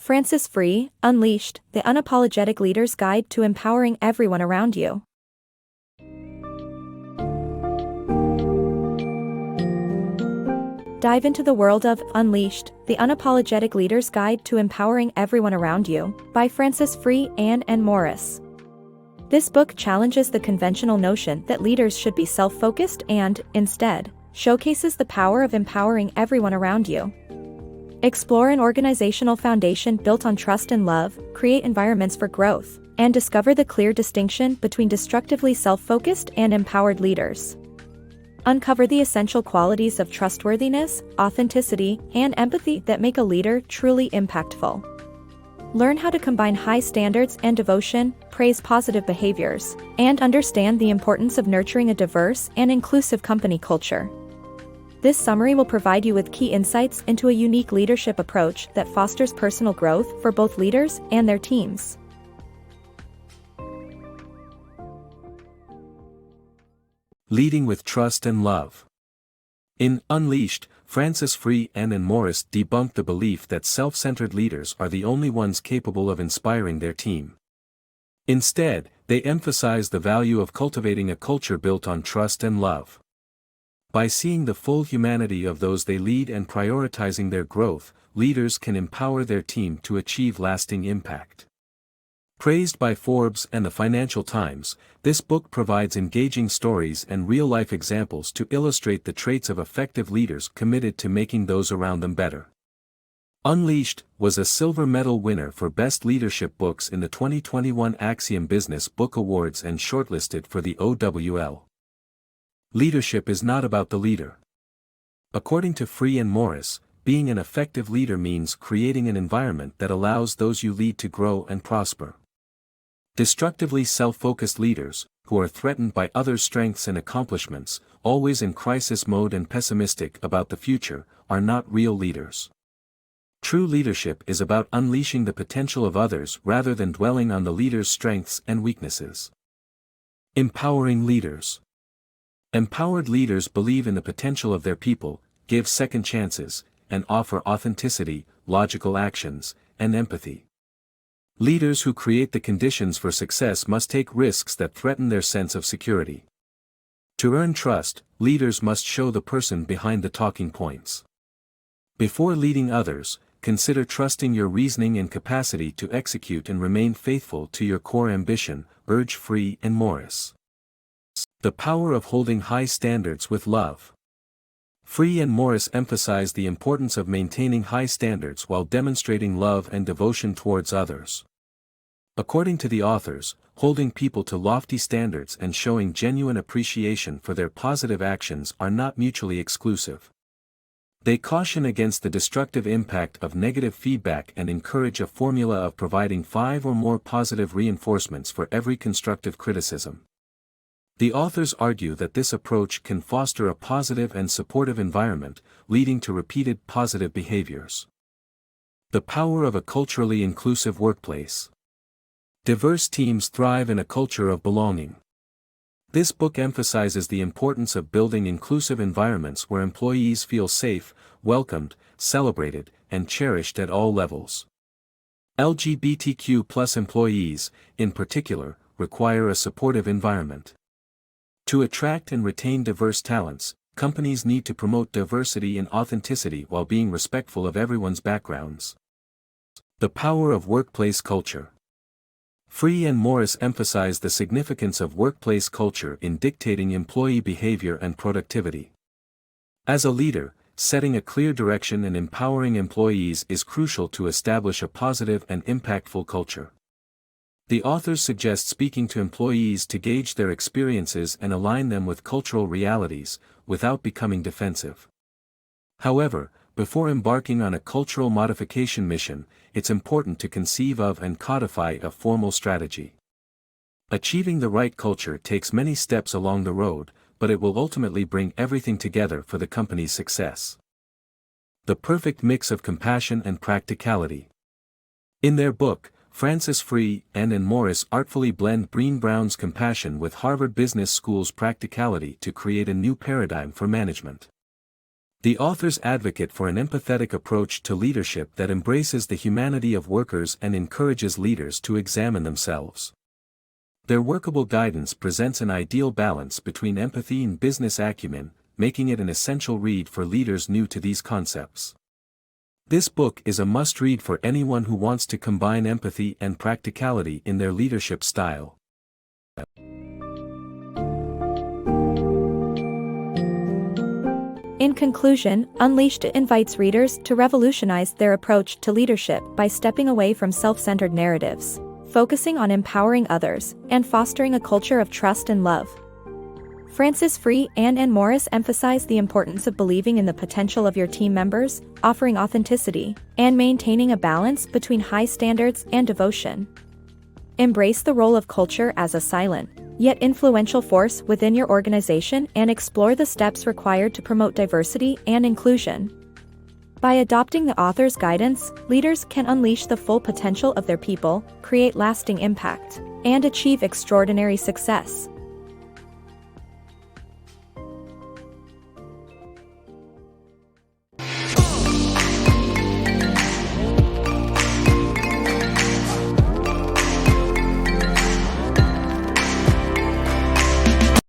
Francis Frei, Unleashed, The Unapologetic Leader's Guide to Empowering Everyone Around You. Dive into the world of Unleashed, The Unapologetic Leader's Guide to Empowering Everyone Around You, by Francis Frei and Morriss. This book challenges the conventional notion that leaders should be self-focused and, instead, showcases the power of empowering everyone around you. Explore an organizational foundation built on trust and love, create environments for growth, and discover the clear distinction between destructively self-focused and empowered leaders. Uncover the essential qualities of trustworthiness, authenticity, and empathy that make a leader truly impactful. Learn how to combine high standards and devotion, praise positive behaviors, and understand the importance of nurturing a diverse and inclusive company culture. This summary will provide you with key insights into a unique leadership approach that fosters personal growth for both leaders and their teams. Leading with Trust and Love. In Unleashed, Francis Frei and Morriss debunk the belief that self-centered leaders are the only ones capable of inspiring their team. Instead, they emphasize the value of cultivating a culture built on trust and love. By seeing the full humanity of those they lead and prioritizing their growth, leaders can empower their team to achieve lasting impact. Praised by Forbes and the Financial Times, this book provides engaging stories and real-life examples to illustrate the traits of effective leaders committed to making those around them better. Unleashed was a silver medal winner for Best Leadership Books in the 2021 Axiom Business Book Awards and shortlisted for the OWL. Leadership is not about the leader. According to Frei and Morriss, being an effective leader means creating an environment that allows those you lead to grow and prosper. Destructively self-focused leaders, who are threatened by others' strengths and accomplishments, always in crisis mode and pessimistic about the future, are not real leaders. True leadership is about unleashing the potential of others rather than dwelling on the leader's strengths and weaknesses. Empowering leaders. Empowered leaders believe in the potential of their people, give second chances, and offer authenticity, logical actions, and empathy. Leaders who create the conditions for success must take risks that threaten their sense of security. To earn trust, leaders must show the person behind the talking points. Before leading others, consider trusting your reasoning and capacity to execute and remain faithful to your core ambition, urge Frei and Morriss. The power of holding high standards with love. Frei and Morriss emphasize the importance of maintaining high standards while demonstrating love and devotion towards others. According to the authors, holding people to lofty standards and showing genuine appreciation for their positive actions are not mutually exclusive. They caution against the destructive impact of negative feedback and encourage a formula of providing 5 or more positive reinforcements for every constructive criticism. The authors argue that this approach can foster a positive and supportive environment, leading to repeated positive behaviors. The power of a culturally inclusive workplace. Diverse teams thrive in a culture of belonging. This book emphasizes the importance of building inclusive environments where employees feel safe, welcomed, celebrated, and cherished at all levels. LGBTQ+ employees, in particular, require a supportive environment. To attract and retain diverse talents, companies need to promote diversity and authenticity while being respectful of everyone's backgrounds. The power of workplace culture. Frei and Morriss emphasize the significance of workplace culture in dictating employee behavior and productivity. As a leader, setting a clear direction and empowering employees is crucial to establish a positive and impactful culture. The authors suggest speaking to employees to gauge their experiences and align them with cultural realities, without becoming defensive. However, before embarking on a cultural modification mission, it's important to conceive of and codify a formal strategy. Achieving the right culture takes many steps along the road, but it will ultimately bring everything together for the company's success. The perfect mix of compassion and practicality. In their book, Francis Frei and Morriss artfully blend Brené Brown's compassion with Harvard Business School's practicality to create a new paradigm for management. The authors advocate for an empathetic approach to leadership that embraces the humanity of workers and encourages leaders to examine themselves. Their workable guidance presents an ideal balance between empathy and business acumen, making it an essential read for leaders new to these concepts. This book is a must-read for anyone who wants to combine empathy and practicality in their leadership style. In conclusion, Unleashed invites readers to revolutionize their approach to leadership by stepping away from self-centered narratives, focusing on empowering others, and fostering a culture of trust and love. Frei and Morriss emphasize the importance of believing in the potential of your team members, offering authenticity, and maintaining a balance between high standards and devotion. Embrace the role of culture as a silent, yet influential force within your organization and explore the steps required to promote diversity and inclusion. By adopting the author's guidance, leaders can unleash the full potential of their people, create lasting impact, and achieve extraordinary success.